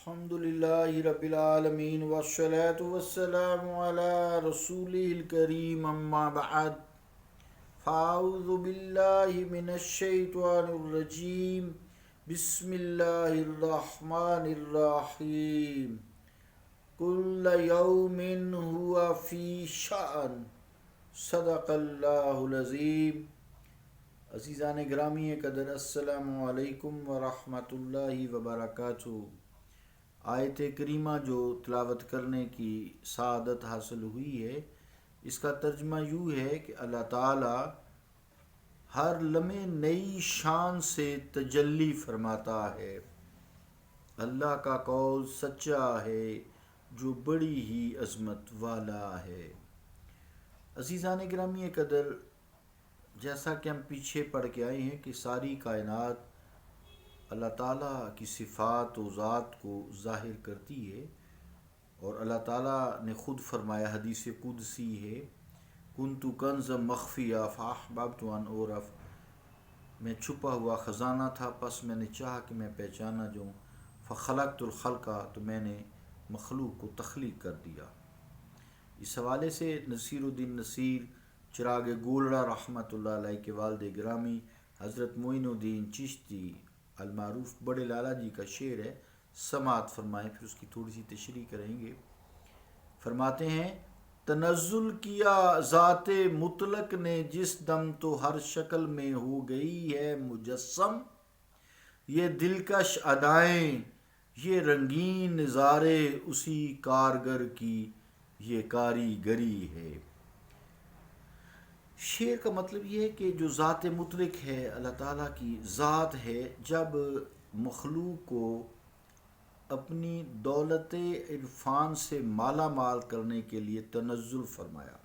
الحمد للہ رب العالمین والصلاة والسلام علی رسولہ الکریم اما بعد فاعوذ باللہ من الشیطان الرجیم بسم اللہ الرحمن الرحیم کل یوم ہوا فی شأن صدق اللہ العظیم۔ عزیزان گرامی قدر، السلام علیکم ورحمۃ اللہ وبرکاتہ۔ آیت کریمہ جو تلاوت کرنے کی سعادت حاصل ہوئی ہے، اس کا ترجمہ یوں ہے کہ اللہ تعالی ہر لمحے نئی شان سے تجلی فرماتا ہے۔ اللہ کا قول سچا ہے جو بڑی ہی عظمت والا ہے۔ عزیزان گرامی قدر، جیسا کہ ہم پیچھے پڑھ کے آئے ہیں کہ ساری کائنات اللہ تعالیٰ کی صفات و ذات کو ظاہر کرتی ہے، اور اللہ تعالیٰ نے خود فرمایا، حدیث قدسی ہے، کنت کنزا مخفیہ فاحببت ان اعرف، میں چھپا ہوا خزانہ تھا، پس میں نے چاہا کہ میں پہچانا جاؤں، فخلقت الخلق، تو میں نے مخلوق کو تخلیق کر دیا۔ اس حوالے سے نصیر الدین نصیر چراغ گولڑا رحمۃ اللہ علیہ کے والد گرامی حضرت معین الدین چشتی المعروف بڑے لالا جی کا شعر ہے، سماعت فرمائیں، پھر اس کی تھوڑی سی تشریح کریں گے۔ فرماتے ہیں، تنزل کیا ذات مطلق نے جس دم تو ہر شکل میں ہو گئی ہے مجسم، یہ دلکش ادائیں یہ رنگین نظارے اسی کارگر کی یہ کاریگری ہے۔ شعر کا مطلب یہ ہے کہ جو ذات مطلق ہے، اللہ تعالیٰ کی ذات ہے، جب مخلوق کو اپنی دولت عرفان سے مالا مال کرنے کے لیے تنزل فرمایا،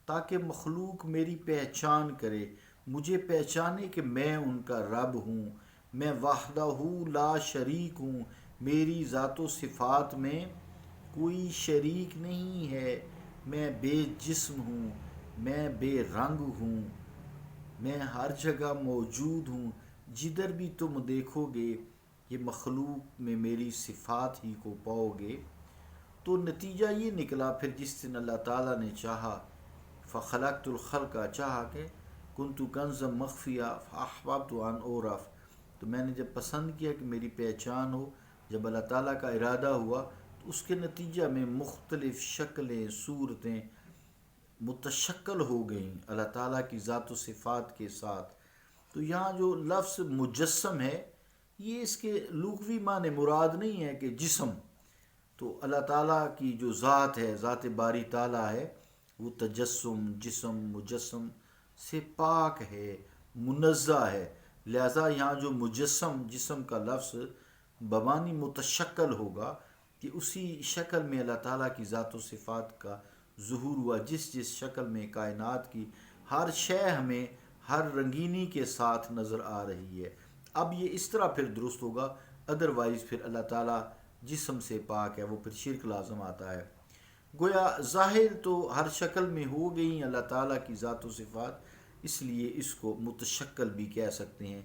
تاکہ مخلوق میری پہچان کرے، مجھے پہچانے کہ میں ان کا رب ہوں، میں وحدہ لا شریک ہوں، میری ذات و صفات میں کوئی شریک نہیں ہے، میں بے جسم ہوں، میں بے رنگ ہوں، میں ہر جگہ موجود ہوں، جدھر بھی تم دیکھو گے یہ مخلوق میں میری صفات ہی کو پاؤ گے۔ تو نتیجہ یہ نکلا پھر جس دن اللہ تعالیٰ نے چاہا، فخلقت الخلق، چاہا کہ کنت کنزا مخفیہ فاحببت ان اعرف، تو میں نے جب پسند کیا کہ میری پہچان ہو، جب اللہ تعالیٰ کا ارادہ ہوا تو اس کے نتیجہ میں مختلف شکلیں صورتیں متشکل ہو گئیں اللہ تعالیٰ کی ذات و صفات کے ساتھ۔ تو یہاں جو لفظ مجسم ہے، یہ اس کے لغوی معنی مراد نہیں ہے کہ جسم، تو اللہ تعالیٰ کی جو ذات ہے، ذات باری تعالیٰ ہے، وہ تجسم، جسم، مجسم سے پاک ہے، منزہ ہے، لہذا یہاں جو مجسم، جسم کا لفظ بمعنی متشکل ہوگا کہ اسی شکل میں اللہ تعالیٰ کی ذات و صفات کا ظہور ہوا، جس شکل میں کائنات کی ہر شے ہمیں ہر رنگینی کے ساتھ نظر آ رہی ہے۔ اب یہ اس طرح پھر درست ہوگا، ادروائز پھر اللہ تعالیٰ جسم سے پاک ہے، وہ پھر شرک لازم آتا ہے۔ گویا ظاہر تو ہر شکل میں ہو گئی اللہ تعالیٰ کی ذات و صفات، اس لیے اس کو متشکل بھی کہہ سکتے ہیں،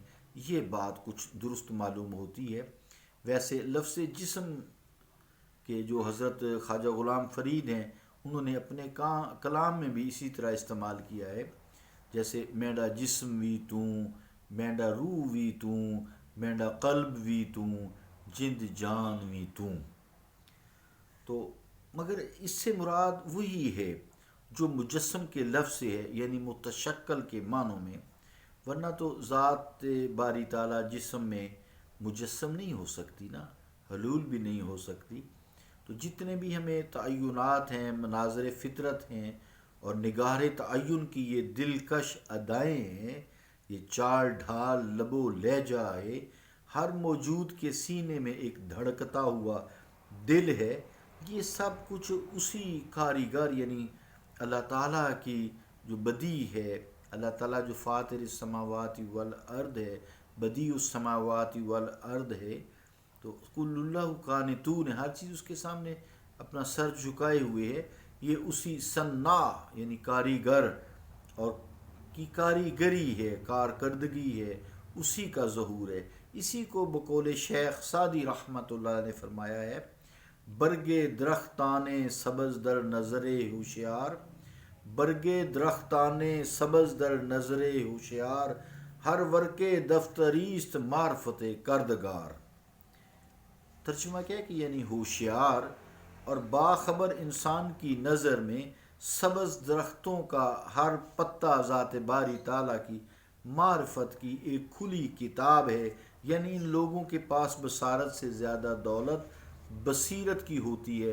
یہ بات کچھ درست معلوم ہوتی ہے۔ ویسے لفظ جسم کے جو حضرت خواجہ غلام فرید ہیں، انہوں نے اپنے کلام میں بھی اسی طرح استعمال کیا ہے، جیسے میڈا جسم وی توں، میڈا روح وی توں، میڈا قلب وی توں، جند جان وی توں۔ تو مگر اس سے مراد وہی ہے جو مجسم کے لفظ سے ہے، یعنی متشکل کے معنوں میں، ورنہ تو ذات باری تعالیٰ جسم میں مجسم نہیں ہو سکتی نا، حلول بھی نہیں ہو سکتی۔ تو جتنے بھی ہمیں تعینات ہیں، مناظر فطرت ہیں، اور نگاہ تعین کی یہ دلکش ادائیں ہیں، یہ چال ڈھال لب و لہجہ ہے، ہر موجود کے سینے میں ایک دھڑکتا ہوا دل ہے، یہ سب کچھ اسی کاریگر یعنی اللہ تعالیٰ کی جو بدیع ہے، اللہ تعالیٰ جو فاطر السماوات والارض ہے، بدیع السماوات والارض ہے، تو کل اللہ قانتون، ہر چیز اس کے سامنے اپنا سر جھکائے ہوئے ہے، یہ اسی صناع یعنی کاریگر اور کی کاریگری ہے، کارکردگی ہے، اسی کا ظہور ہے۔ اسی کو بقول شیخ سعدی رحمۃ اللہ نے فرمایا ہے، برگے درختان سبز در نظر ہوشیار، برگے درختان سبز در نظر ہوشیار، ہر ورقے دفتریست معرفت کردگار۔ ترجمہ کیا ہے کہ یعنی ہوشیار اور باخبر انسان کی نظر میں سبز درختوں کا ہر پتا ذات باری تعالیٰ کی معرفت کی ایک کھلی کتاب ہے، یعنی ان لوگوں کے پاس بصارت سے زیادہ دولت بصیرت کی ہوتی ہے،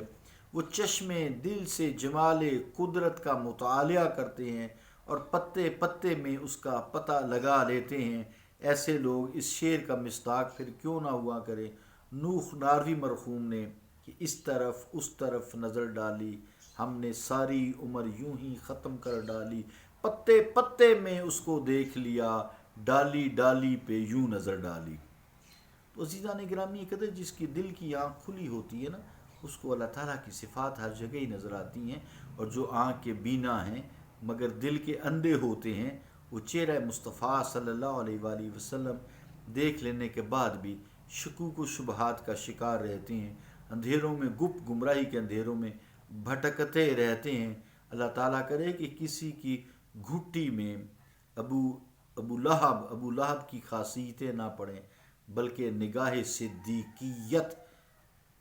وہ چشم دل سے جمال قدرت کا مطالعہ کرتے ہیں اور پتے پتے میں اس کا پتہ لگا لیتے ہیں۔ ایسے لوگ اس شعر کا مصداق پھر کیوں نہ ہوا کرے، نوح ناروی مرحوم نے کہ اس طرف اس طرف نظر ڈالی، ہم نے ساری عمر یوں ہی ختم کر ڈالی، پتے پتے میں اس کو دیکھ لیا، ڈالی ڈالی پہ یوں نظر ڈالی۔ تو عزیزان گرامی قدر، جس کی دل کی آنکھ کھلی ہوتی ہے نا، اس کو اللہ تعالیٰ کی صفات ہر جگہ ہی نظر آتی ہیں، اور جو آنکھ کے بینا ہیں مگر دل کے اندھے ہوتے ہیں، وہ چہرہ مصطفیٰ صلی اللہ علیہ وآلہ وسلم دیکھ لینے کے بعد بھی شکوک و شبہات کا شکار رہتے ہیں، اندھیروں میں گمراہی کے اندھیروں میں بھٹکتے رہتے ہیں۔ اللہ تعالیٰ کرے کہ کسی کی گھٹی میں ابو لہب کی خاصیتیں نہ پڑیں، بلکہ نگاہ صدیقیت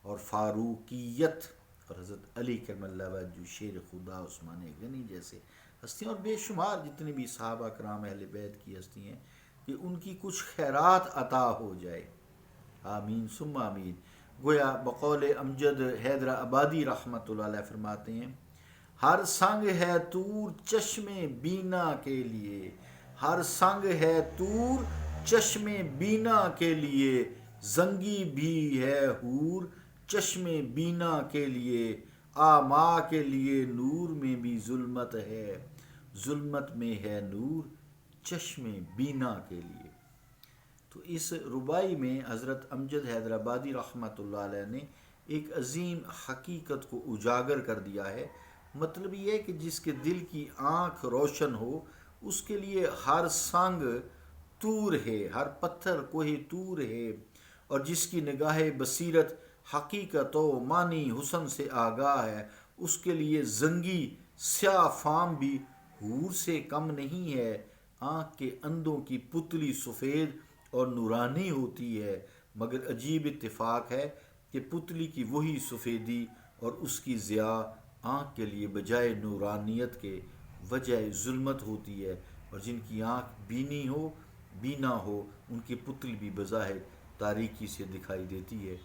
اور فاروقیت اور حضرت علی کرم اللہ وجہ شیر خدا، عثمان غنی جیسے ہستیاں اور بے شمار جتنے بھی صحابہ کرام اہل بیت کی ہستی ہیں، کہ ان کی کچھ خیرات عطا ہو جائے۔ آمین ثم آمین۔ گویا بقول امجد حیدر آبادی رحمۃ اللہ علیہ فرماتے ہیں، ہر سنگ ہے طور چشم بینا کے لیے، ہر سنگ ہے طور چشم بینا کے لیے، زنگی بھی ہے حور چشم بینا کے لیے، آما کے لیے نور میں بھی ظلمت ہے، ظلمت میں ہے نور چشم بینا کے لیے۔ تو اس ربائی میں حضرت امجد حیدر آبادی رحمۃ اللہ علیہ نے ایک عظیم حقیقت کو اجاگر کر دیا ہے۔ مطلب یہ ہے کہ جس کے دل کی آنکھ روشن ہو، اس کے لیے ہر سنگ طور ہے، ہر پتھر کوہ طور ہے، اور جس کی نگاہ بصیرت حقیقت و معنی حسن سے آگاہ ہے، اس کے لیے زنگی سیاہ فام بھی حور سے کم نہیں ہے۔ آنکھ کے اندھوں کی پتلی سفید اور نورانی ہوتی ہے، مگر عجیب اتفاق ہے کہ پتلی کی وہی سفیدی اور اس کی ضیاء آنکھ کے لیے بجائے نورانیت کے وجہ ظلمت ہوتی ہے، اور جن کی آنکھ بینا ہو ان کی پتلی بھی بظاہر تاریکی سے دکھائی دیتی ہے۔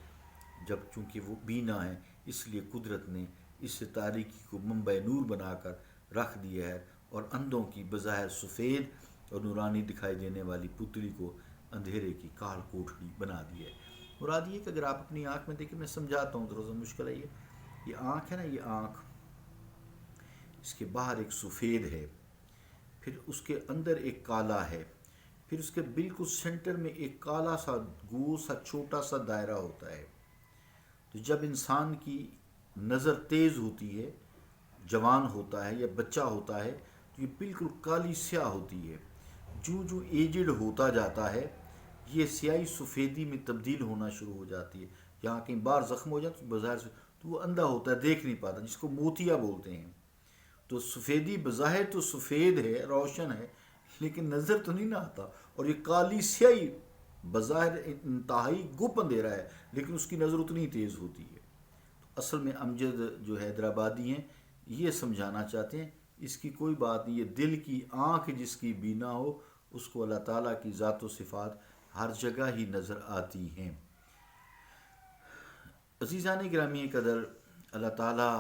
جب چونکہ وہ بینا ہیں، اس لیے قدرت نے اس تاریکی کو منبع نور بنا کر رکھ دیا ہے، اور اندھوں کی بظاہر سفید اور نورانی دکھائی دینے والی پتلی کو اندھیرے کی کال کوٹڑی بنا دی ہے۔ مراد یہ کہ اگر آپ اپنی آنکھ میں دیکھیں، میں سمجھاتا ہوں، تھوڑا سا مشکل ہے یہ آنکھ ہے نا، یہ آنکھ اس کے باہر ایک سفید ہے، پھر اس کے اندر ایک کالا ہے، پھر اس کے بالکل سینٹر میں ایک کالا سا گول سا چھوٹا سا دائرہ ہوتا ہے۔ تو جب انسان کی نظر تیز ہوتی ہے، جوان ہوتا ہے یا بچہ ہوتا ہے، تو یہ بالکل کالی سیاہ ہوتی ہے۔ جو ایجڈ ہوتا جاتا ہے، یہ سیاہی سفیدی میں تبدیل ہونا شروع ہو جاتی ہے۔ یہاں کہیں بار زخم ہو جاتا ہے بظاہر سے تو وہ اندھا ہوتا ہے، دیکھ نہیں پاتا، جس کو موتیا بولتے ہیں۔ تو سفیدی بظاہر تو سفید ہے، روشن ہے، لیکن نظر تو نہیں نہ آتا، اور یہ کالی سیاہی بظاہر انتہائی گپ اندھیرا ہے، لیکن اس کی نظر اتنی تیز ہوتی ہے۔ اصل میں امجد جو حیدرآبادی ہیں یہ سمجھانا چاہتے ہیں، اس کی کوئی بات نہیں، یہ دل کی آنکھ جس کی بینا ہو، اس کو اللہ تعالیٰ کی ذات و صفات ہر جگہ ہی نظر آتی ہیں۔ عزیزان گرامی قدر، اللہ تعالیٰ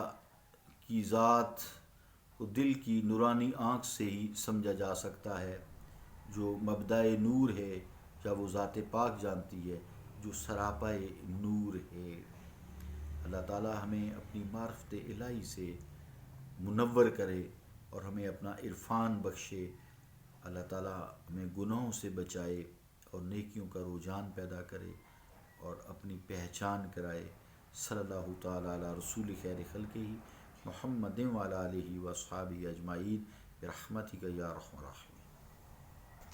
کی ذات کو دل کی نورانی آنکھ سے ہی سمجھا جا سکتا ہے، جو مبدأ نور ہے، یا وہ ذات پاک جانتی ہے جو سراپا نور ہے۔ اللہ تعالیٰ ہمیں اپنی معرفت الہی سے منور کرے اور ہمیں اپنا عرفان بخشے۔ اللہ تعالیٰ ہمیں گناہوں سے بچائے اور نیکیوں کا رجحان پیدا کرے اور اپنی پہچان کرائے۔ صلی اللہ تعالیٰ علی رسول خیر خلقہ محمد وعلی آلہ و اصحابہ اجمعین برحمتک یا ارحم الراحمین۔